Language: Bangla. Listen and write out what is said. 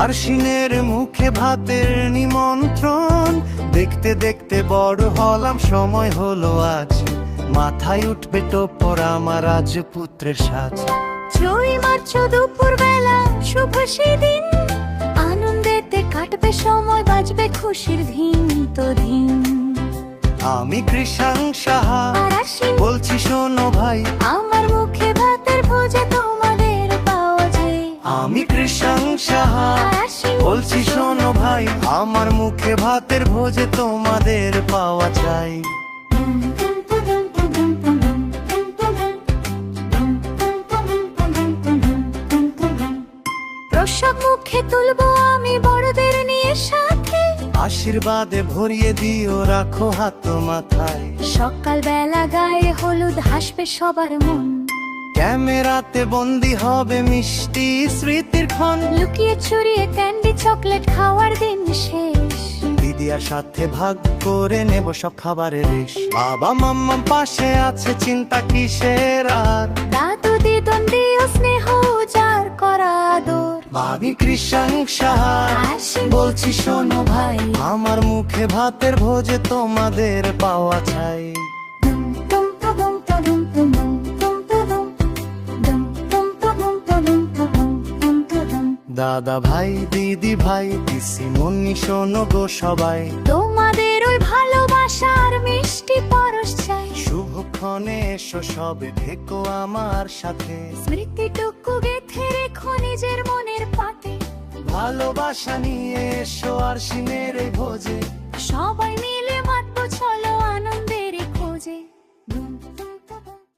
আরশিনের মুখে ভাতের নিমন্ত্রণ, দেখতে দেখতে বড় হলাম, সময় হলো আজ, মাথায় উঠবে টোপর আমার রাজপুত্রের সাজ। 6 মার্চ দুপুর বেলা শুভ সেদিন, আনন্দেতে কাটবে সময়, বাজবে খুশির ধিন তো ধিন। আমি কৃষাং সাহা আর আশ্বিন বলছি শোনো ভাই, আমার মুখে ভাতের ভোজে তোমাদের পাওয়া যায়। আমি কৃষাং সাহা আর আশ্বিন বলছি শোনো ভাই, আমার মুখে ভাতের ভোজে তোমাদের পাওয়া চাই। প্রসাদ মুখে তুলবো আমি বড়দের নিয়ে সাথে, আশীর্বাদে ভরিয়ে দিও, রাখো হাত মাথায়। সকাল বেলা গায়ে হলুদ হাসবে সবার মন, ক্যামেরাতে বন্দি হবে মিষ্টি স্মৃতির ক্ষণ। লুকিয়ে চুরিয়ে ক্যান্ডি চকলেট খাওয়ার দিন শেষ। দিদিয়ার সাথে ভাগ করে নেব সব খাবারের রেশ। বাবা মাম্মা পাশে আছে, চিন্তা কিসের আর। দাদু দিদন্ডি ও স্নেহ উজাড় করা আদর। আমি কৃষাং সাহা আশ্বিন বলছি শোনো ভাই, আমার মুখে ভাতের ভোজে তোমাদের পাওয়া চাই। দাদা ভাই দিদি ভাই পিসি মনি শোনো গো সবাই, তোমাদের ওই ভালোবাসার মিষ্টি পরশ চাই। শুভক্ষণে এসো সবে, থেকো আমার সাথে। স্মৃতিটুকু গেথে রেখো নিজের মনের পাতে, ভালোবাসা নিয়ে এসো আরশিনের এই ভোজে।